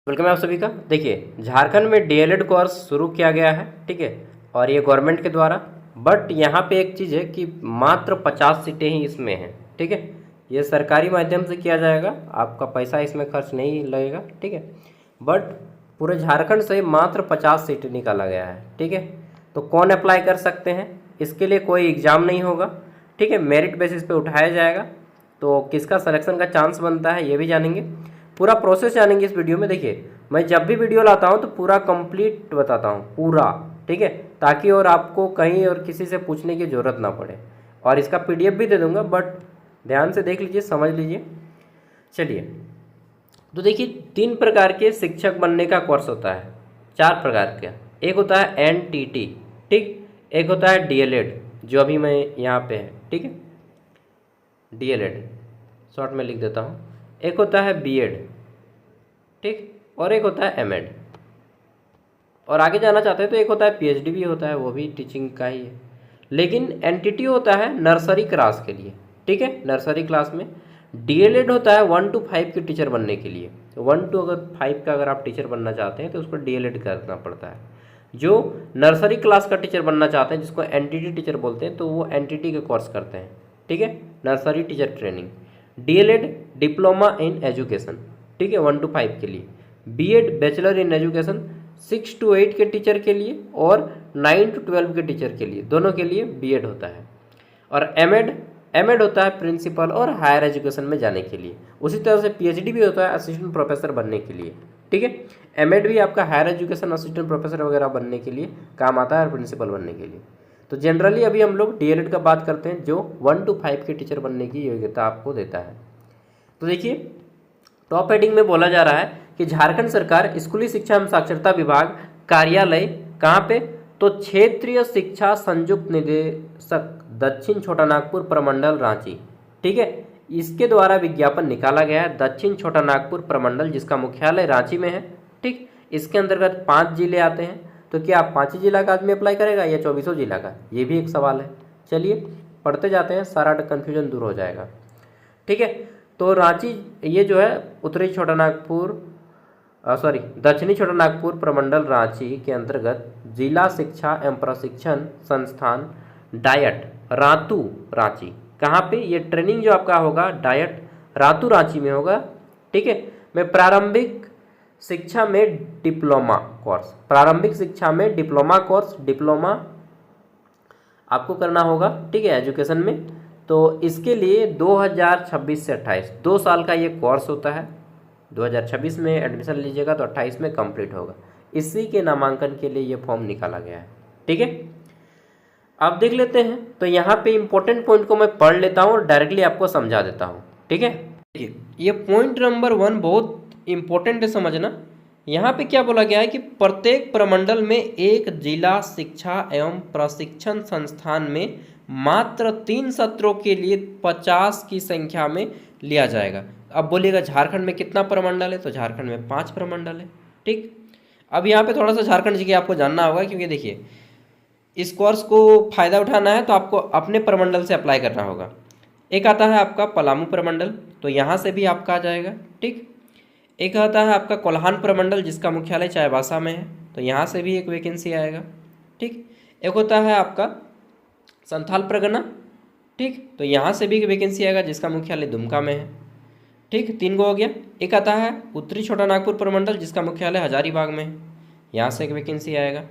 Welcome है आप सभी का। देखिए, झारखंड में डीएलएड कोर्स शुरू किया गया है, ठीक है, और ये गवर्नमेंट के द्वारा। बट यहाँ पे एक चीज़ है कि मात्र 50 सीटें ही इसमें हैं, ठीक है। ये सरकारी माध्यम से किया जाएगा, आपका पैसा इसमें खर्च नहीं लगेगा, ठीक है। बट पूरे झारखंड से मात्र 50 सीट निकाला गया है, ठीक है। तो कौन अप्लाई कर सकते हैं? इसके लिए कोई एग्ज़ाम नहीं होगा, ठीक है, मेरिट बेसिस पे उठाया जाएगा। तो किसका सिलेक्शन का चांस बनता है ये भी जानेंगे, पूरा प्रोसेस जानेंगे इस वीडियो में। देखिए, मैं जब भी वीडियो लाता हूँ तो पूरा कंप्लीट बताता हूँ, पूरा, ठीक है, ताकि और आपको कहीं और किसी से पूछने की ज़रूरत ना पड़े। और इसका पीडीएफ भी दे दूँगा, बट ध्यान से देख लीजिए, समझ लीजिए। चलिए, तो देखिए, 3 प्रकार के शिक्षक बनने का कोर्स होता है, 4 प्रकार का। एक होता है एनटीटी, ठीक, एक होता है डीएलएड जो अभी मैं यहाँ पे है, ठीक है, डीएलएड शॉर्ट में लिख देता हूँ। एक होता है बीएड, ठीक, और एक होता है एमएड। और आगे जाना चाहते हैं तो एक होता है पीएचडी भी होता है, वो भी टीचिंग का ही है। लेकिन एनटीटी होता है नर्सरी क्लास के लिए, ठीक है, नर्सरी क्लास में। डीएलएड होता है 1 to 5 के टीचर बनने के लिए। 1 to 5 का अगर आप टीचर बनना चाहते हैं तो उसको डीएलएड करना पड़ता है। जो नर्सरी क्लास का टीचर बनना चाहते हैं, जिसको एनटीटी टीचर बोलते हैं, तो वो एनटीटी का कोर्स करते हैं, ठीक है, nursery teacher training. DElEd diploma in education, ठीक है, 1 to 5 के लिए। BEd bachelor in education 6 to 8 के टीचर के लिए, और 9 to 12 के टीचर के लिए, दोनों के लिए बीएड होता है। और एमएड होता है प्रिंसिपल और हायर एजुकेशन में जाने के लिए। उसी तरह से पीएचडी भी होता है असिस्टेंट प्रोफेसर बनने के लिए, ठीक है। एमएड भी आपका हायर एजुकेशन असिस्टेंट प्रोफेसर वगैरह बनने के लिए काम आता है, और प्रिंसिपल बनने के लिए। तो जनरली अभी हम लोग डीएलएड का बात करते हैं, जो 1 to 5 के टीचर बनने की योग्यता आपको देता है। तो देखिए, टॉप हेडिंग में बोला जा रहा है कि झारखंड सरकार स्कूली शिक्षा एवं साक्षरता विभाग कार्यालय कहाँ पे, तो क्षेत्रीय शिक्षा संयुक्त निदेशक दक्षिण छोटा नागपुर प्रमंडल रांची, ठीक है, इसके द्वारा विज्ञापन निकाला गया है। दक्षिण छोटा नागपुर प्रमंडल, जिसका मुख्यालय रांची में है, ठीक। इसके अंतर्गत 5 जिले आते हैं। तो क्या 5 जिला का आदमी अप्लाई करेगा या 24 जिला का, ये भी एक सवाल है। चलिए पढ़ते जाते हैं, सारा कन्फ्यूजन दूर हो जाएगा, ठीक है। तो रांची, ये जो है उत्तरी छोटा नागपुर, दक्षिणी छोटा नागपुर प्रमंडल रांची के अंतर्गत जिला शिक्षा एवं प्रशिक्षण संस्थान डायट रातू रांची, कहाँ पे ये ट्रेनिंग जो आपका होगा डायट रातू रांची में होगा, ठीक है। में प्रारंभिक शिक्षा में डिप्लोमा कोर्स, प्रारंभिक शिक्षा में डिप्लोमा कोर्स, डिप्लोमा आपको करना होगा, ठीक है, एजुकेशन में। तो इसके लिए 2026 से 28 2 साल का ये कोर्स होता है। 2026 में एडमिशन लीजिएगा तो 28 में कंप्लीट होगा। इसी के नामांकन के लिए ये फॉर्म निकाला गया है, ठीक है। अब देख लेते हैं, तो यहाँ पे इंपॉर्टेंट पॉइंट को मैं पढ़ लेता हूँ और डायरेक्टली आपको समझा देता हूँ, ठीक है। देखिए, ये पॉइंट नंबर 1 बहुत इंपॉर्टेंट है समझना। यहाँ पे क्या बोला गया है कि प्रत्येक प्रमंडल में एक जिला शिक्षा एवं प्रशिक्षण संस्थान में मात्र 3 सत्रों के लिए 50 की संख्या में लिया जाएगा। अब बोलिएगा झारखंड में कितना प्रमंडल है, तो झारखंड में 5 प्रमंडल है, ठीक। अब यहाँ पे थोड़ा सा झारखंड जी के आपको जानना होगा, क्योंकि देखिए, इस कोर्स को फ़ायदा उठाना है तो आपको अपने प्रमंडल से अप्लाई करना होगा। एक आता है आपका पलामू प्रमंडल, तो यहाँ से भी आपका आ जाएगा, ठीक। एक आता है आपका कोल्हान प्रमंडल, जिसका मुख्यालय चाईबासा में है, तो यहाँ से भी एक वैकेंसी आएगा, ठीक। एक होता है आपका संथाल परगना, ठीक, तो यहाँ से भी एक वैकेंसी आएगा, जिसका मुख्यालय दुमका में है, ठीक। 3 गो हो गया। एक आता है उत्तरी छोटा नागपुर प्रमंडल, जिसका मुख्यालय हजारीबाग में है, यहाँ से एक वैकेंसी आएगा।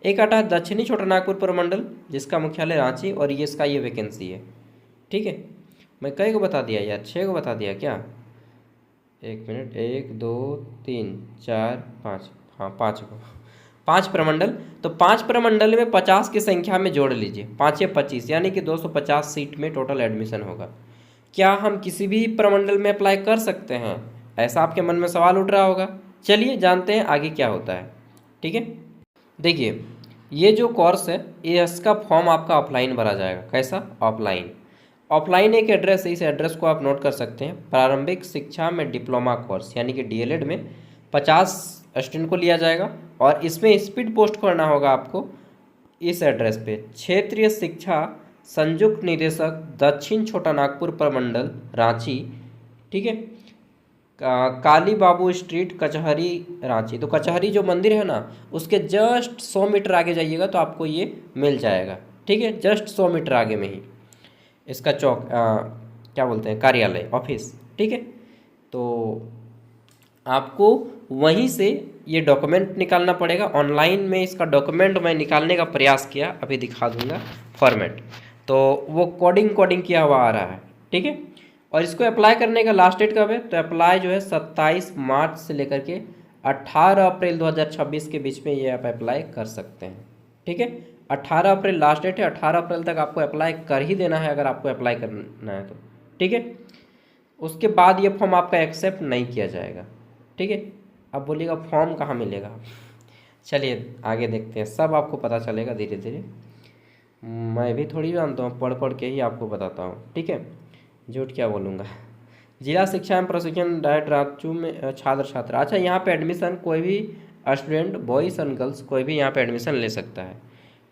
एक आता है दक्षिणी छोटा नागपुर प्रमंडल, जिसका मुख्यालय रांची, और ये इसका ये वैकेंसी है, ठीक है। मैं कई को बता दिया यार, 6 को बता दिया क्या, 1 मिनट, 1 2 3 4 5, हाँ 5 को, 5 प्रमंडल। तो 5 प्रमंडल में 50 की संख्या में जोड़ लीजिए, 5 या 25, यानी कि 250 सीट में टोटल एडमिशन होगा। क्या हम किसी भी प्रमंडल में अप्लाई कर सकते हैं, ऐसा आपके मन में सवाल उठ रहा होगा। चलिए जानते हैं आगे क्या होता है, ठीक है। देखिए, ये जो कोर्स है, ये इसका फॉर्म आपका ऑफलाइन भरा जाएगा। कैसा? ऑफलाइन। ऑफलाइन एक एड्रेस है, इस एड्रेस को आप नोट कर सकते हैं। प्रारंभिक शिक्षा में डिप्लोमा कोर्स, यानी कि डीएलएड में 50 स्टूडेंट को लिया जाएगा, और इसमें स्पीड पोस्ट करना होगा आपको इस एड्रेस पे। क्षेत्रीय शिक्षा संयुक्त निदेशक दक्षिण छोटा नागपुर प्रमंडल रांची, ठीक है। काली बाबू स्ट्रीट, कचहरी, रांची। तो कचहरी जो मंदिर है ना, उसके जस्ट 100 मीटर आगे जाइएगा तो आपको ये मिल जाएगा। ठीक है, जस्ट 100 मीटर आगे में ही इसका चौक क्या बोलते हैं, कार्यालय, ऑफिस। ठीक है, तो आपको वहीं से ये डॉक्यूमेंट निकालना पड़ेगा। ऑनलाइन में इसका डॉक्यूमेंट मैं निकालने का प्रयास किया, अभी दिखा दूंगा फॉर्मेट। तो वो कोडिंग किया हुआ आ रहा है। ठीक है, और इसको अप्लाई करने का लास्ट डेट कब है, तो अप्लाई जो है 27 मार्च से लेकर के 18 अप्रैल 2026 के बीच में ये आप अप्लाई कर सकते हैं। ठीक है, 18 अप्रैल लास्ट डेट है, 18 अप्रैल तक आपको अप्लाई कर ही देना है अगर आपको अप्लाई करना है तो। ठीक है, उसके बाद ये फॉर्म आपका एक्सेप्ट नहीं किया जाएगा। ठीक है, अब बोलिएगा फॉर्म कहाँ मिलेगा। चलिए आगे देखते हैं, सब आपको पता चलेगा धीरे धीरे। मैं भी थोड़ी जानता हूँ, पढ़ पढ़ के ही आपको बताता हूँ। ठीक है, झूठ क्या बोलूँगा। जिला शिक्षा एवं प्रशिक्षण डायरेक्टर रांची में छात्र छात्रा। अच्छा, यहाँ पे एडमिशन कोई भी स्टूडेंट, बॉयज़ एंड गर्ल्स, कोई भी यहाँ पे एडमिशन ले सकता है।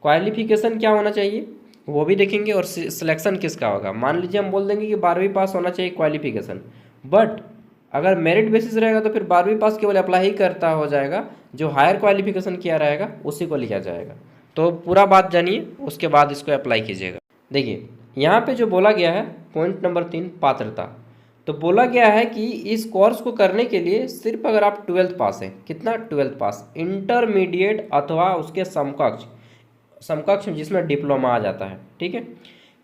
क्वालिफिकेशन क्या होना चाहिए वो भी देखेंगे, और सिलेक्शन किसका होगा। मान लीजिए हम बोल देंगे कि 12वीं पास होना चाहिए क्वालिफिकेशन, बट अगर मेरिट बेसिस रहेगा तो फिर 12वीं पास केवल अप्लाई ही करता हो जाएगा, जो हायर क्वालिफिकेशन किया रहेगा उसी को लिया जाएगा। तो पूरा बात जानिए, उसके बाद इसको अप्लाई कीजिएगा। देखिए यहाँ पे जो बोला गया है, पॉइंट नंबर 3, पात्रता। तो बोला गया है कि इस कोर्स को करने के लिए सिर्फ अगर आप 12th पास हैं, कितना, 12th पास, इंटरमीडिएट अथवा उसके समकक्ष जिसमें डिप्लोमा आ जाता है। ठीक है,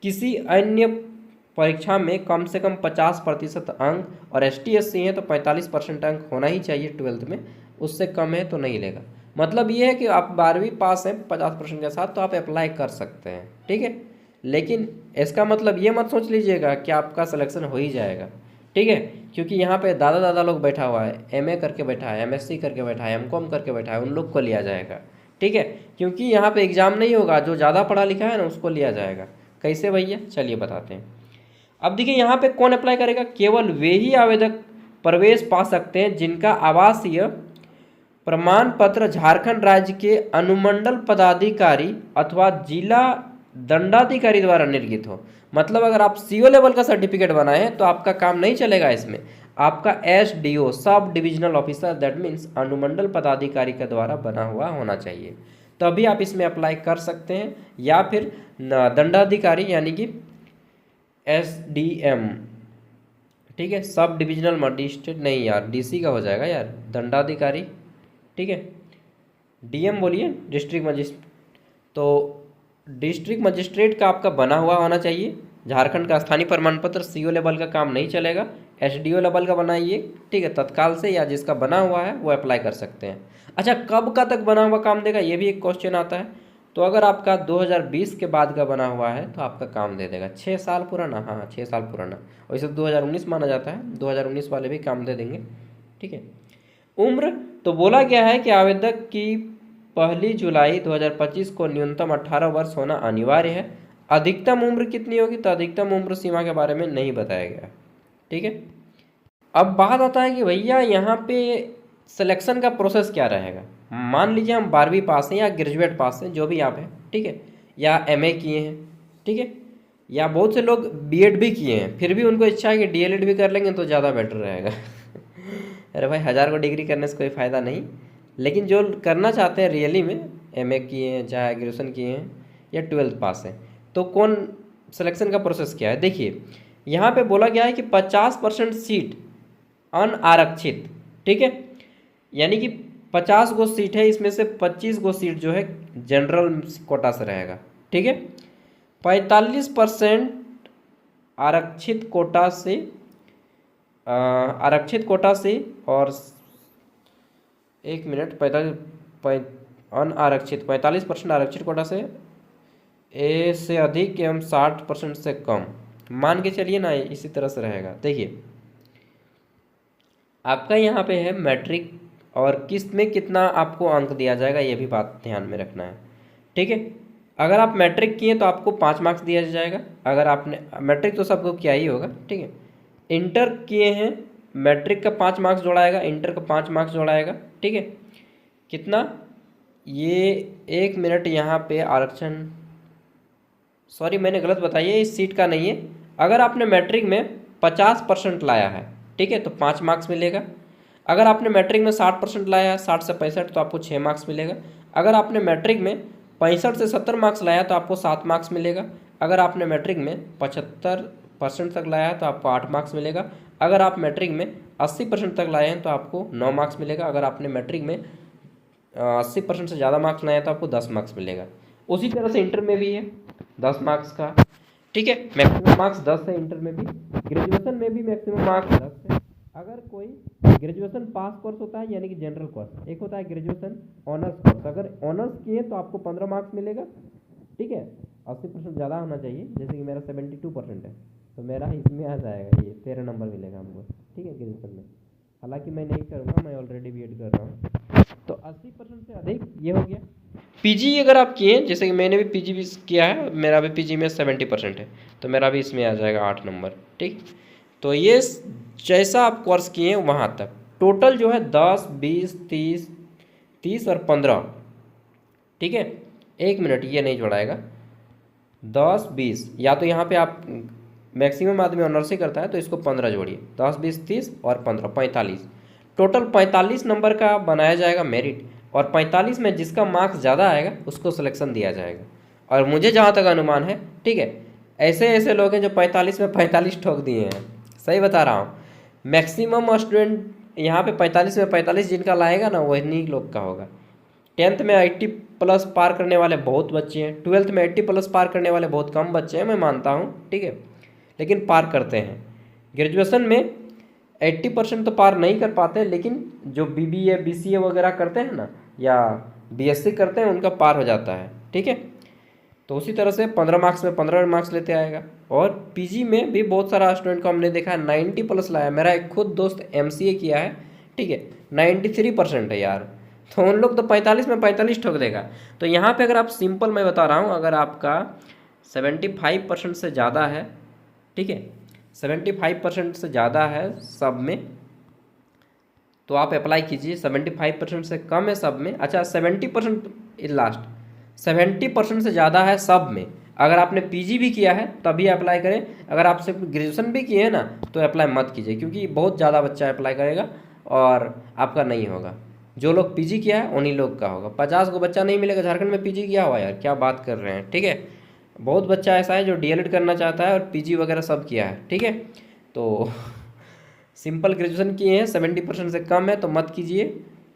किसी अन्य परीक्षा में कम से कम 50% अंक, और ST SC हैं तो 45% अंक होना ही चाहिए 12th में, उससे कम है तो नहीं लेगा। मतलब ये है कि आप 12वीं पास हैं 50% के साथ तो आप अप्लाई कर सकते हैं। ठीक है, लेकिन इसका मतलब ये मत सोच लीजिएगा कि आपका सिलेक्शन हो ही जाएगा। ठीक है, क्योंकि यहाँ पे दादा लोग बैठा हुआ है, MA करके बैठा है, MSc करके बैठा है, MCOM करके बैठा है, उन लोग को लिया जाएगा। ठीक है, क्योंकि यहाँ पे एग्ज़ाम नहीं होगा, जो ज़्यादा पढ़ा लिखा है ना उसको लिया जाएगा। कैसे भैया, चलिए बताते हैं। अब देखिए यहाँ पे कौन अप्लाई करेगा, केवल वे ही आवेदक प्रवेश पा सकते हैं जिनका आवासीय प्रमाण पत्र झारखंड राज्य के अनुमंडल पदाधिकारी अथवा जिला दंडाधिकारी द्वारा निर्गत हो। मतलब अगर आप CO लेवल का सर्टिफिकेट बनाए हैं तो आपका काम नहीं चलेगा इसमें, आपका SDO, sub divisional officer, that means अनुमंडल पदाधिकारी के द्वारा बना हुआ होना चाहिए, तभी आप इसमें अप्लाई कर सकते हैं। या फिर दंडाधिकारी यानी कि SDM। ठीक है, सब डिविजनल मजिस्ट्रेट नहीं यार, DC का हो जाएगा यार, दंडाधिकारी। ठीक है, DM बोलिए, डिस्ट्रिक्ट मजिस्ट्रेट। तो डिस्ट्रिक्ट मजिस्ट्रेट का आपका बना हुआ होना चाहिए। झारखंड का स्थानीय प्रमाण पत्र, CO लेवल का काम नहीं चलेगा, SDO लेवल का बनाइए। ठीक है, तत्काल से, या जिसका बना हुआ है वो अप्लाई कर सकते हैं। अच्छा, कब का तक बना हुआ काम देगा, ये भी एक क्वेश्चन आता है। तो अगर आपका 2020 के बाद का बना हुआ है तो आपका काम दे देगा 6 साल पुराना। हाँ, 6 साल पुराना, वैसे 2019 माना जाता है, 2019 वाले भी काम दे देंगे। ठीक है, उम्र तो बोला गया है कि आवेदक की 1 जुलाई 2025 को न्यूनतम 18 वर्ष होना अनिवार्य है। अधिकतम उम्र कितनी होगी, तो अधिकतम उम्र सीमा के बारे में नहीं बताया गया। ठीक है, अब बात आता है कि भैया यहाँ पे सिलेक्शन का प्रोसेस क्या रहेगा। मान लीजिए हम 12वीं पास हैं या ग्रेजुएट पास हैं, जो भी आप हैं। ठीक है, या MA किए हैं। ठीक है, या बहुत से लोग BEd भी किए हैं, फिर भी उनको इच्छा है कि DLED भी कर लेंगे तो ज़्यादा बेटर रहेगा। अरे भाई, 1000 को डिग्री करने से कोई फ़ायदा नहीं, लेकिन जो करना चाहते हैं रियली में, MA किए हैं, चाहे ग्रेजुएशन किए हैं या 12th पास हैं, तो कौन, सिलेक्शन का प्रोसेस क्या है। देखिए यहाँ पे बोला गया है कि 50% सीट अनारक्षित। ठीक है, यानी कि 50 गो सीट है, इसमें से 25 गो सीट जो है जनरल कोटा से रहेगा। ठीक है, 45% आरक्षित कोटा से, और 1 मिनट, 45% आरक्षित कोटा से, ए से अधिक एवं 60% से कम, मान के चलिए ना, इसी तरह से रहेगा। देखिए आपका यहाँ पे है मैट्रिक, और किस में कितना आपको अंक दिया जाएगा ये भी बात ध्यान में रखना है। ठीक है, अगर आप मैट्रिक किए तो आपको 5 मार्क्स दिया जाएगा, अगर आपने मैट्रिक तो सबको किया ही होगा। ठीक है, इंटर किए हैं, मैट्रिक का 5 मार्क्स जोड़ाएगा, इंटर का 5 मार्क्स जोड़ाएगा। ठीक है, कितना, ये 1 मिनट, यहाँ पे आरक्षण, सॉरी मैंने गलत बताइए, इस सीट का नहीं है। अगर आपने मैट्रिक में 50% लाया है, ठीक है, तो 5 मार्क्स मिलेगा। अगर आपने मैट्रिक में 60% लाया 60 से 65 तो आपको 6 मार्क्स मिलेगा। अगर आपने मैट्रिक में 65 से 70 मार्क्स लाया तो आपको 7 मार्क्स मिलेगा। अगर आपने मैट्रिक में 75% तक लाया तो आपको 8 मार्क्स मिलेगा। अगर आप मैट्रिक में 80% तक लाए हैं तो आपको 9 मार्क्स मिलेगा। अगर आपने मैट्रिक में 80% से ज़्यादा मार्क्स लाए हैं तो आपको 10 मार्क्स मिलेगा। उसी तरह से इंटर में भी है 10 मार्क्स का, ठीक है, मैक्सिमम मार्क्स 10 है इंटर में भी। ग्रेजुएशन में भी मैक्सिमम मार्क्स 10 है। अगर कोई ग्रेजुएशन पास कोर्स होता है यानी कि जनरल कोर्स, एक होता है ग्रेजुएशन ऑनर्स कोर्स, अगर ऑनर्स किए तो आपको 15 मार्क्स मिलेगा, ठीक है। 80% ज़्यादा होना चाहिए, जैसे कि मेरा 72% है तो मेरा इसमें आ जाएगा, ये 13 नंबर मिलेगा हमको, ठीक है, ग्रेजुएशन में। हालांकि मैं नहीं करूँगा, मैं ऑलरेडी बीएड कर रहा हूँ। तो 80% से अधिक ये हो गया। पीजी अगर आप किए, जैसे कि मैंने भी पीजी भी किया है, मेरा भी पीजी में 70% है तो मेरा भी इसमें आ जाएगा 8 नंबर, ठीक। तो ये जैसा आप कोर्स किए वहाँ तक टोटल जो है 10, 20, 30 और 15, ठीक है। 1 मिनट, ये नहीं जोड़ाएगा, 10, 20, या तो यहाँ पे आप मैक्सिमम आदमी ऑनर्स ही करता है तो इसको 15 जोड़िए, 10, 20, 30 और 15, 45, टोटल 45 नंबर का बनाया जाएगा मेरिट। और 45 में जिसका मार्क्स ज़्यादा आएगा उसको सिलेक्शन दिया जाएगा। और मुझे जहाँ तक अनुमान है, ठीक है, ऐसे ऐसे लोग हैं जो 45 में 45 ठोक दिए हैं, सही बता रहा हूँ। मैक्सिमम स्टूडेंट यहाँ पे 45 में 45 जिनका लाएगा ना वही लोग का होगा। 10th में 80+ पार करने वाले बहुत बच्चे हैं, 12th में 80+ पार करने वाले बहुत कम बच्चे हैं, मैं मानता हूँ, ठीक है, लेकिन पार करते हैं। ग्रेजुएशन में 80% तो पार नहीं कर पाते, लेकिन जो बीबीए बीसीए वगैरह करते हैं ना, या बीएससी करते हैं, उनका पार हो जाता है, ठीक है। तो उसी तरह से 15 मार्क्स में 15 मार्क्स लेते आएगा। और पीजी में भी बहुत सारा स्टूडेंट को हमने देखा है 90+ लाया। मेरा एक खुद दोस्त एमसीए किया है, ठीक है, 93% है यार। तो उन लोग तो 45 में 45 ठोक देगा। तो यहाँ पे अगर आप सिंपल, मैं बता रहा हूँ, अगर आपका 75% से ज़्यादा है, ठीक है, 75% से ज़्यादा है सब में, तो आप अप्लाई कीजिए। 75% से कम है सब में, अच्छा 70% लास्ट, 70% से ज़्यादा है सब में। अगर आपने पीजी भी किया है तभी अप्लाई करें। अगर आप सिर्फ ग्रेजुएशन भी किए हैं ना तो अप्लाई मत कीजिए, क्योंकि बहुत ज़्यादा बच्चा अप्लाई करेगा और आपका नहीं होगा। जो लोग पीजी किया है उन्हीं लोग का होगा। 50 को बच्चा नहीं मिलेगा झारखंड में पीजी किया हुआ, यार क्या बात कर रहे हैं, ठीक है। बहुत बच्चा ऐसा है जो डीएलएड करना चाहता है और पीजी वगैरह सब किया है, ठीक है। तो सिंपल ग्रेजुएशन किए हैं, 70% से कम है तो मत कीजिए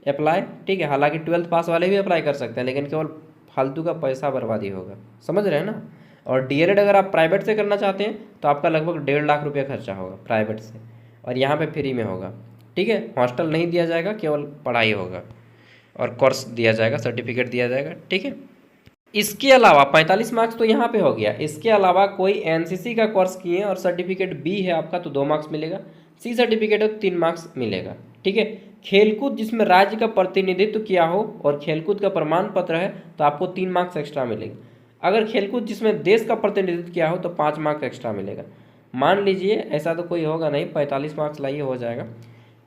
अप्लाई, ठीक है। हालांकि 12th पास वाले भी अप्लाई कर सकते हैं, लेकिन केवल फालतू का पैसा बर्बादी होगा, समझ रहे हैं ना। और डीएलएड अगर आप प्राइवेट से करना चाहते हैं तो आपका लगभग 1.5 लाख रुपया खर्चा होगा प्राइवेट से, और यहाँ पे फ्री में होगा, ठीक है। हॉस्टल नहीं दिया जाएगा, केवल पढ़ाई होगा और कोर्स दिया जाएगा, सर्टिफिकेट दिया जाएगा, ठीक है। इसके अलावा 45 मार्क्स तो यहाँ पे हो गया। इसके अलावा कोई एनसीसी का कोर्स किए और सर्टिफिकेट बी है आपका तो 2 मार्क्स मिलेगा। सी सर्टिफिकेट है तो 3 मार्क्स मिलेगा, ठीक है। खेलकूद जिसमें राज्य का प्रतिनिधित्व किया हो और खेलकूद का प्रमाण पत्र है तो आपको 3 मार्क्स एक्स्ट्रा मिलेंगे। अगर खेलकूद जिसमें देश का प्रतिनिधित्व किया हो तो 5 मार्क्स एक्स्ट्रा मिलेगा। मान लीजिए ऐसा तो कोई होगा नहीं, 45 मार्क्स लाइए हो जाएगा।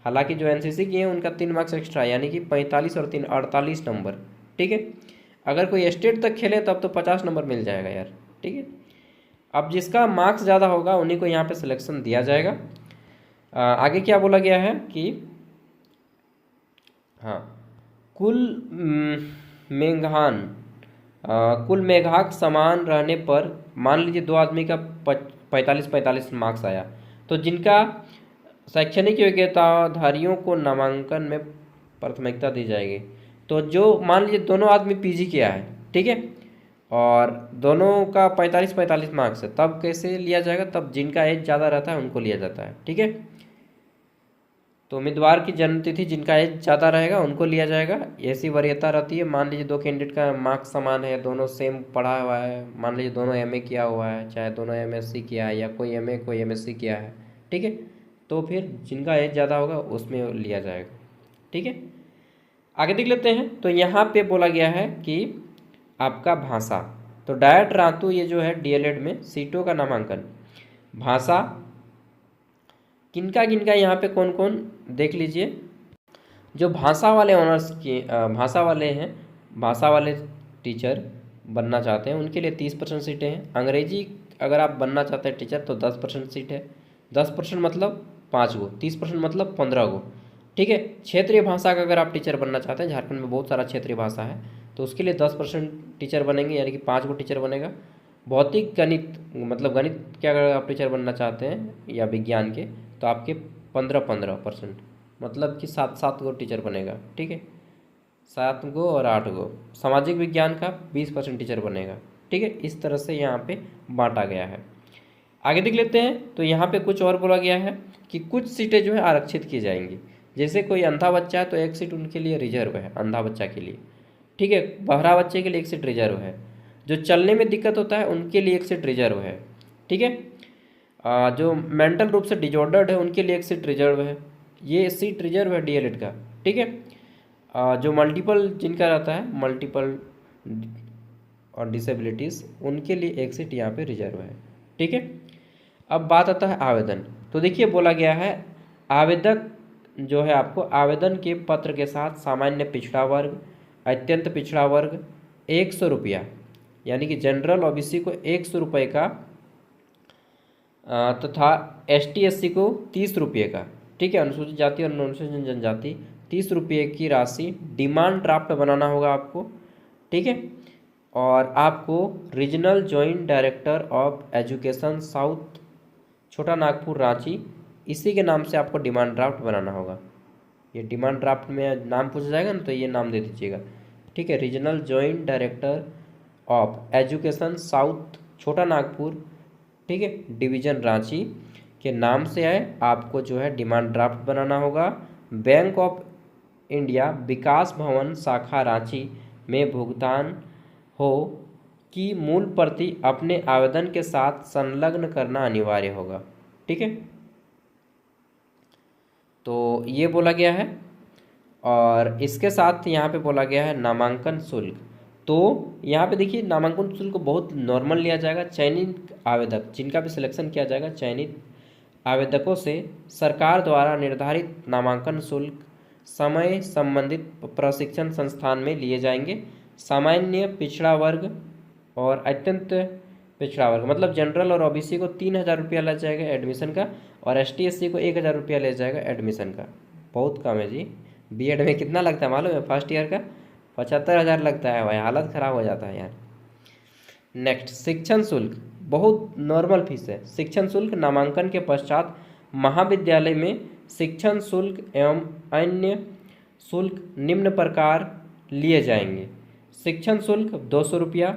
हालांकि जो एनसीसी किए हैं उनका 3 मार्क्स एक्स्ट्रा, यानी कि 45 और 3 48 नंबर, ठीक है। अगर कोई स्टेट तक खेले तब तो 50 नंबर मिल जाएगा यार, ठीक है। अब जिसका मार्क्स ज़्यादा होगा उन्हीं को यहाँ पे सिलेक्शन दिया जाएगा। आगे क्या बोला गया है कि हाँ, कुल मेघान कुल मेघाक समान रहने पर मान लीजिए 2 आदमी का 45 मार्क्स आया, तो जिनका शैक्षणिक योग्यताधारियों को नामांकन में प्राथमिकता दी जाएगी। तो जो मान लीजिए दोनों आदमी पीजी किया है, ठीक है, और दोनों का 45 मार्क्स है, तब कैसे लिया जाएगा, तब जिनका एज ज़्यादा रहता है उनको लिया जाता है, ठीक है। तो उम्मीदवार की जन्मतिथि जिनका एज ज़्यादा रहेगा उनको लिया जाएगा। ऐसी वरीयता रहती है। मान लीजिए 2 कैंडिडेट का मार्क्स समान है, दोनों सेम पढ़ा हुआ है, मान लीजिए दोनों एमए किया हुआ है, चाहे दोनों एमएससी किया है, या कोई एमए कोई एमएससी किया है, ठीक है, तो फिर जिनका एज ज़्यादा होगा उसमें लिया जाएगा, ठीक है। आगे देख लेते हैं। तो यहाँ पे बोला गया है कि आपका भाषा, तो डायट रातु ये जो है डीएलएड में सीटों का नामांकन भाषा किनका किनका यहाँ पे कौन कौन देख लीजिए। जो भाषा वाले ऑनर्स की भाषा वाले हैं, भाषा वाले टीचर बनना चाहते हैं उनके लिए 30% सीटें हैं। अंग्रेजी अगर आप बनना चाहते हैं टीचर तो 10% सीट है। 10% मतलब 5 गो, 30% मतलब 15 गो, ठीक है। क्षेत्रीय भाषा का अगर आप टीचर बनना चाहते हैं, झारखंड में बहुत सारा क्षेत्रीय भाषा है, तो उसके लिए 10% टीचर बनेंगे, यानी कि 5 गो टीचर बनेगा। भौतिक गणित मतलब गणित के अगर आप टीचर बनना चाहते हैं या विज्ञान के, तो आपके 15% मतलब कि 7 गो टीचर बनेगा, ठीक है। 7 गो और 8 गो। सामाजिक विज्ञान का 20% टीचर बनेगा, ठीक है। इस तरह से यहाँ पे बांटा गया है। आगे देख लेते हैं, तो यहाँ पे कुछ और बोला गया है कि कुछ सीटें जो है आरक्षित की जाएंगी। जैसे कोई अंधा बच्चा है तो एक सीट उनके लिए रिजर्व है, अंधा बच्चा के लिए, ठीक है। बहरा बच्चे के लिए एक सीट रिजर्व है। जो चलने में दिक्कत होता है उनके लिए एक सीट रिजर्व है, ठीक है। जो मेंटल रूप से डिजॉर्डर्ड है उनके लिए एक सीट रिजर्व है। ये सीट रिजर्व है डीएलएड का, ठीक है। जो मल्टीपल जिनका रहता है, मल्टीपल और डिसेबिलिटीज़, उनके लिए एक सीट यहाँ पे रिजर्व है, ठीक है। अब बात आता है आवेदन। तो देखिए बोला गया है, आवेदक जो है आपको आवेदन के पत्र के साथ सामान्य पिछड़ा वर्ग, अत्यंत पिछड़ा वर्ग 100 रुपया, यानी कि जनरल ओबीसी को 100 रुपये का, तथा एसटी एससी को 30 रुपये का, ठीक है। अनुसूचित जाति और अनुसूचित जनजाति 30 रुपये की राशि डिमांड ड्राफ्ट बनाना होगा आपको, ठीक है। और आपको regional joint director of education south छोटा नागपुर रांची, इसी के नाम से आपको डिमांड ड्राफ्ट बनाना होगा। ये डिमांड ड्राफ्ट में नाम पूछा जाएगा ना, तो ये नाम दे दीजिएगा, ठीक है। Regional joint director of education south छोटा नागपुर, ठीक है, डिवीजन रांची के नाम से है, आपको जो है डिमांड ड्राफ्ट बनाना होगा। बैंक ऑफ इंडिया विकास भवन शाखा रांची में भुगतान हो कि मूल प्रति अपने आवेदन के साथ संलग्न करना अनिवार्य होगा, ठीक है। तो ये बोला गया है। और इसके साथ यहाँ पे बोला गया है नामांकन शुल्क। तो यहाँ पे देखिए नामांकन शुल्क बहुत नॉर्मल लिया जाएगा। चयनित आवेदक जिनका भी सिलेक्शन किया जाएगा, चयनित आवेदकों से सरकार द्वारा निर्धारित नामांकन शुल्क समय संबंधित प्रशिक्षण संस्थान में लिए जाएंगे। सामान्य पिछड़ा वर्ग और अत्यंत पिछड़ा वर्ग मतलब जनरल और ओबीसी को 3,000 रुपया लग जाएगा एडमिशन का, और एसटी एससी को 1,000 रुपया ले जाएगा एडमिशन का। बहुत कम है जी। बीएड में कितना लगता है मालूम है? फर्स्ट ईयर का 75,000 लगता है भाई, हालत ख़राब हो जाता है यार। नेक्स्ट, शिक्षण शुल्क बहुत नॉर्मल फीस है। शिक्षण शुल्क नामांकन के पश्चात महाविद्यालय में शिक्षण शुल्क एवं अन्य शुल्क निम्न प्रकार लिए जाएंगे। शिक्षण शुल्क 200 रुपया,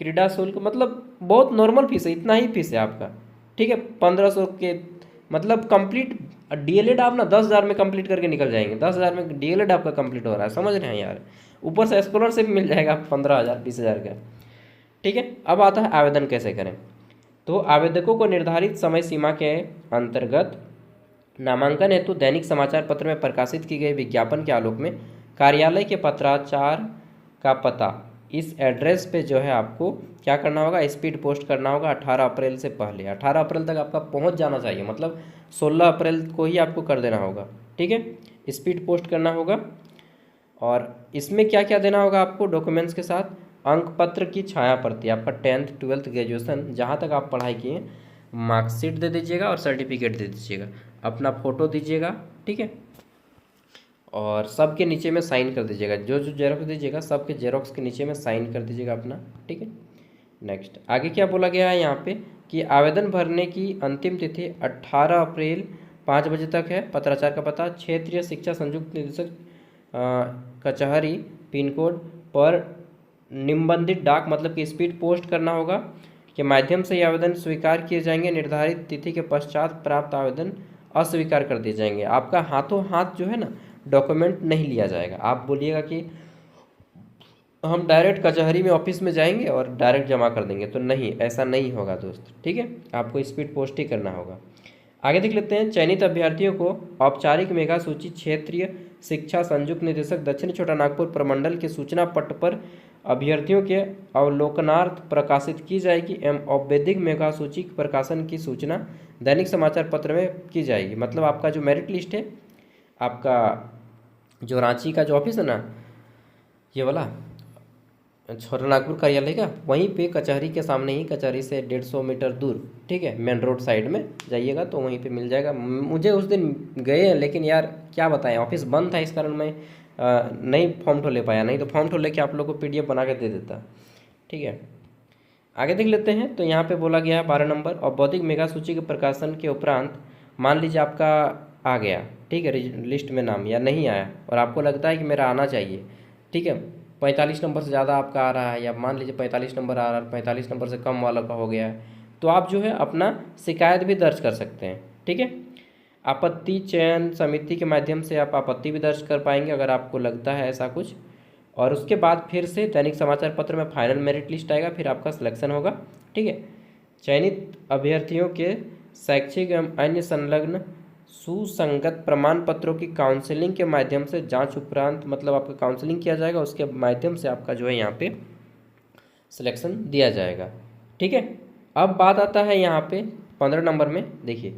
क्रीड़ा शुल्क मतलब बहुत नॉर्मल फीस है, इतना ही फीस है आपका, ठीक है। 1500 के मतलब कंप्लीट डीएलएड आप ना 10,000 में कंप्लीट करके निकल जाएंगे। 10,000 में डीएलएड आपका कंप्लीट हो रहा है, समझ रहे हैं यार। ऊपर से स्कॉलरशिप मिल जाएगा 15,000 20,000 का, ठीक है। अब आता है आवेदन कैसे करें। तो आवेदकों को निर्धारित समय सीमा के अंतर्गत नामांकन हेतु दैनिक समाचार पत्र में प्रकाशित की गई विज्ञापन के आलोक में कार्यालय के पत्राचार का पता इस एड्रेस पे जो है आपको क्या करना होगा, स्पीड पोस्ट करना होगा 18 अप्रैल से पहले। 18 अप्रैल तक आपका पहुंच जाना चाहिए, मतलब 16 अप्रैल को ही आपको कर देना होगा, ठीक है। स्पीड पोस्ट करना होगा। और इसमें क्या क्या देना होगा आपको डॉक्यूमेंट्स के साथ, अंक पत्र की छाया प्रति, आपका 10th 12th ग्रेजुएशन जहाँ तक आप पढ़ाई किए, मार्कशीट दे दीजिएगा और सर्टिफिकेट दे दीजिएगा, अपना फ़ोटो दीजिएगा, ठीक है। और सबके नीचे में साइन कर दीजिएगा, जो जो जेरोक्स दीजिएगा सबके जेरोक्स के नीचे में साइन कर दीजिएगा अपना, ठीक है। नेक्स्ट, आगे क्या बोला गया है यहाँ पे कि आवेदन भरने की अंतिम तिथि 18 अप्रैल 5 बजे तक है। पत्राचार का पता क्षेत्रीय शिक्षा संयुक्त निदेशक कचहरी पिन कोड पर निम्बंधित डाक मतलब कि स्पीड पोस्ट करना होगा के माध्यम से ये आवेदन स्वीकार किए जाएंगे। निर्धारित तिथि के पश्चात प्राप्त आवेदन अस्वीकार कर दिए जाएंगे। आपका हाथों हाथ जो है ना डॉक्यूमेंट नहीं लिया जाएगा। आप बोलिएगा कि हम डायरेक्ट कचहरी में ऑफिस में जाएंगे और डायरेक्ट जमा कर देंगे, तो नहीं, ऐसा नहीं होगा दोस्त, ठीक है। आपको स्पीड पोस्ट ही करना होगा। आगे देख लेते हैं, चयनित अभ्यर्थियों को औपचारिक मेगा सूची क्षेत्रीय शिक्षा संयुक्त निदेशक दक्षिण छोटा नागपुर प्रमंडल के सूचना पट पर अभ्यर्थियों के अवलोकनार्थ प्रकाशित की जाएगी एवं औपवेदिक मेगा सूची प्रकाशन की सूचना दैनिक समाचार पत्र में की जाएगी। मतलब आपका जो मेरिट लिस्ट है, आपका जो रांची का जो ऑफिस है ना, ये वाला छोटा नागपुर कार्यालय का वहीं पे कचहरी के सामने ही, कचहरी से 150 मीटर दूर, ठीक है, मेन रोड साइड में जाइएगा तो वहीं पे मिल जाएगा। मुझे उस दिन गए लेकिन यार क्या बताएं, ऑफिस बंद था, इस कारण मैं नहीं फॉर्म तो ले पाया, नहीं तो फॉर्म तो लेके आप लोग को PDF बना के दे देता। ठीक है, आगे देख लेते हैं। तो यहाँ पे बोला गया है 12 नंबर, औद्योगिक मेगा सूची के प्रकाशन के उपरांत मान लीजिए आपका आ गया, ठीक है, लिस्ट में नाम, या नहीं आया और आपको लगता है कि मेरा आना चाहिए, ठीक है, 45 नंबर से ज़्यादा आपका आ रहा है, या मान लीजिए 45 नंबर आ रहा है, 45 नंबर से कम वाला का हो गया है, तो आप जो है अपना शिकायत भी दर्ज कर सकते हैं। ठीक है, आपत्ति चयन समिति के माध्यम से आप आपत्ति भी दर्ज कर पाएंगे अगर आपको लगता है ऐसा कुछ। और उसके बाद फिर से दैनिक समाचार पत्र में फाइनल मेरिट लिस्ट आएगा, फिर आपका सिलेक्शन होगा। ठीक है, चयनित अभ्यर्थियों के शैक्षिक एवं अन्य संलग्न सुसंगत प्रमाण पत्रों की काउंसलिंग के माध्यम से जांच उपरांत, मतलब आपका काउंसलिंग किया जाएगा, उसके माध्यम से आपका जो है यहाँ पे सिलेक्शन दिया जाएगा। ठीक है, अब बात आता है यहाँ पे 15 नंबर में, देखिए,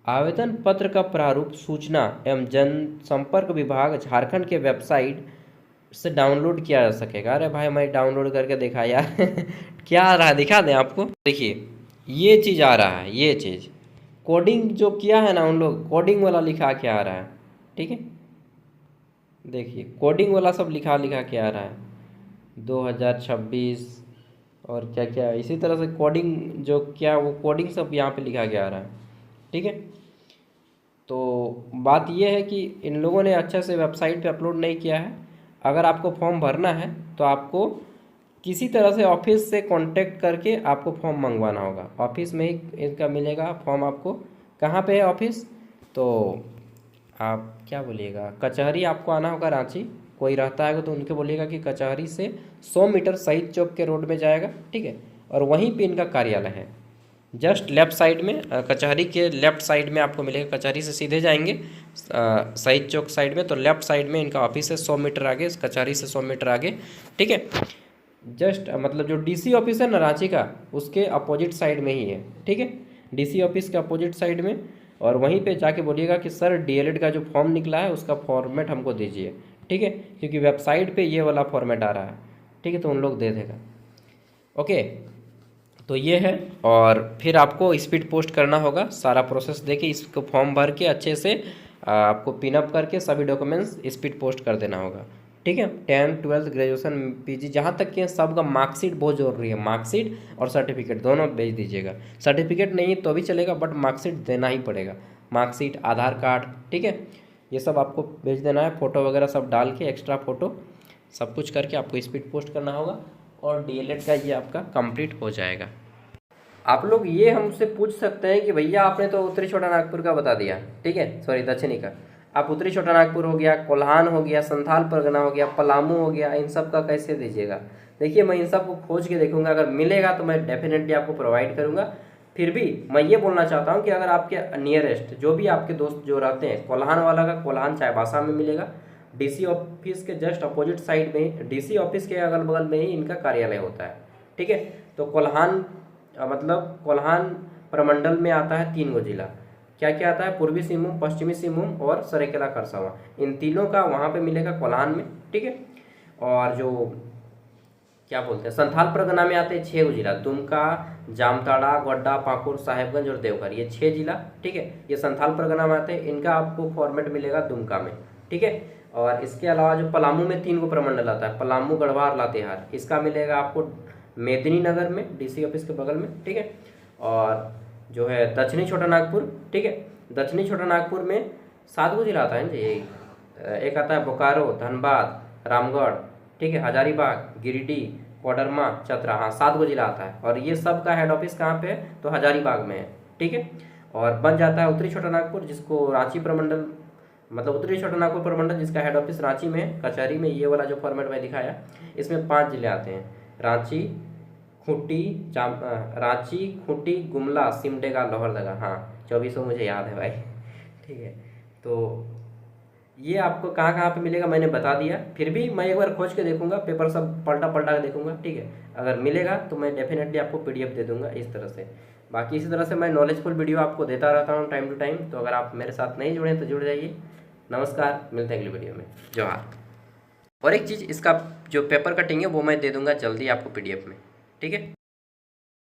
आवेदन पत्र का प्रारूप सूचना एवं जनसंपर्क विभाग झारखंड के वेबसाइट से डाउनलोड किया जा सकेगा। अरे भाई मैं डाउनलोड करके देखा यार क्या आ रहा है, दिखा दें आपको। देखिए ये चीज़ आ रहा है, ये चीज़ कोडिंग जो किया है ना उन लोग, कोडिंग वाला लिखा के आ रहा है। ठीक है, देखिए कोडिंग वाला सब लिखा के आ रहा है 2026 और क्या क्या, इसी तरह से कोडिंग जो क्या वो कोडिंग सब यहाँ पे लिखा के आ रहा है। ठीक है, तो बात ये है कि इन लोगों ने अच्छे से वेबसाइट पे अपलोड नहीं किया है। अगर आपको फॉर्म भरना है तो आपको किसी तरह से ऑफिस से कांटेक्ट करके आपको फॉर्म मंगवाना होगा, ऑफिस में ही इनका मिलेगा फॉर्म आपको। कहाँ पे है ऑफिस, तो आप क्या बोलिएगा, कचहरी आपको आना होगा रांची, कोई रहता है तो उनके बोलिएगा कि कचहरी से 100 मीटर शहीद चौक के रोड में जाएगा। ठीक है, और वहीं पे इनका कार्यालय है, जस्ट लेफ्ट साइड में, कचहरी के लेफ्ट साइड में आपको मिलेगा। कचहरी से सीधे जाएंगे शहीद चौक साइड में तो लेफ्ट साइड में इनका ऑफिस है, 100 मीटर आगे, कचहरी से 100 मीटर आगे। ठीक है, जस्ट मतलब जो DC ऑफिस है ना रांची का, उसके अपोजिट साइड में ही है। ठीक है, DC ऑफिस के अपोजिट साइड में, और वहीं पे जाके बोलिएगा कि सर DLED का जो फॉर्म निकला है उसका फॉर्मेट हमको दीजिए। ठीक है, क्योंकि वेबसाइट पे ये वाला फॉर्मेट आ रहा है। ठीक है, तो उन लोग दे देगा। ओके, तो ये है, और फिर आपको स्पीड पोस्ट करना होगा, सारा प्रोसेस देके इसको फॉर्म भर के अच्छे से आपको पिनअप करके सभी डॉक्यूमेंट्स स्पीड पोस्ट कर देना होगा। ठीक है, 10th 12th ग्रेजुएशन PG जहाँ तक कि सबका मार्कशीट बहुत ज़रूरी है, मार्कशीट और सर्टिफिकेट दोनों भेज दीजिएगा। सर्टिफिकेट नहीं तो भी चलेगा बट मार्कशीट देना ही पड़ेगा, मार्कशीट आधार कार्ड। ठीक है, ये सब आपको भेज देना है, फ़ोटो वगैरह सब डाल के, एक्स्ट्रा फ़ोटो सब कुछ करके आपको स्पीड पोस्ट करना होगा, और DLED का ये आपका कंप्लीट हो जाएगा। आप लोग ये हमसे पूछ सकते हैं कि भैया आपने तो उत्तरी छोटा नागपुर का बता दिया, ठीक है, सॉरी दक्षिणी का, आप उत्तरी छोटा नागपुर हो गया, कोल्हान हो गया, संथाल परगना हो गया, पलामू हो गया, इन सब का कैसे दीजिएगा। देखिए मैं इन सब को खोज के देखूंगा, अगर मिलेगा तो मैं डेफिनेटली आपको प्रोवाइड करूंगा। फिर भी मैं ये बोलना चाहता हूँ कि अगर आपके नियरेस्ट जो भी आपके दोस्त जो रहते हैं, कोल्हान वाला का कोल्हान चाईबासा में मिलेगा, DC ऑफिस के जस्ट अपोजिट साइड में, DC ऑफिस के अगल बगल में ही इनका कार्यालय होता है। ठीक है, तो कोल्हान मतलब कोल्हान प्रमंडल में आता है 3 गो जिला, क्या क्या आता है, पूर्वी सिंहभूम, पश्चिमी सिंहभूम और सरायकेला खरसावां, इन तीनों का वहाँ पे मिलेगा कोल्हान में। ठीक है, और जो क्या बोलते हैं संथाल परगना में आते हैं 6 गो जिला, दुमका, जामताड़ा, गोड्डा, पाकुड़, साहेबगंज और देवघर, ये 6 जिला। ठीक है, ये संथाल परगना में आते हैं, इनका आपको फॉर्मेट मिलेगा दुमका में। ठीक है, और इसके अलावा जो पलामू में 3 गो प्रमंडल आता है, पलामू, गढ़वार, लातेहार, इसका मिलेगा आपको मेदिनीनगर में, DC ऑफिस के बगल में। ठीक है, और जो है दक्षिणी छोटा नागपुर, ठीक है, दक्षिणी छोटा नागपुर में 7 गो जिला आता है जी, एक आता है बोकारो, धनबाद, रामगढ़, ठीक है, हजारीबाग, गिरिडीह, कोडरमा, चतरा, हाँ 7 गो जिला आता है, और ये सब का हेड ऑफिस कहाँ पे है, तो हजारीबाग में है। ठीक है, और बन जाता है उत्तरी छोटा नागपुर, जिसको रांची प्रमंडल, मतलब उत्तरी छोटा नागपुर प्रमंडल जिसका हेड ऑफिस रांची में है, कचहरी में। ये वाला जो फॉर्मेट मैं दिखाया, इसमें 5 जिले आते हैं, रांची, खूंटी, रांची, खूंटी, गुमला, सिमडेगा, लोहरदगा, हाँ 24 मुझे याद है भाई। ठीक है, तो ये आपको कहाँ कहाँ पे मिलेगा मैंने बता दिया, फिर भी मैं एक बार खोज के देखूंगा, पेपर सब पलटा पलटा के देखूंगा। ठीक है, अगर मिलेगा तो मैं डेफिनेटली आपको PDF दे दूंगा इस तरह से। बाकी इसी तरह से मैं नॉलेजफुल वीडियो आपको देता रहता हूँ टाइम टू टाइम, तो अगर आप मेरे साथ नहीं जुड़े तो जुड़ जाइए। नमस्कार, मिलते हैं अगली वीडियो में, जोहार। और एक चीज़, इसका जो पेपर कटिंग है वो मैं दे दूंगा जल्दी आपको PDF में, ठीक है।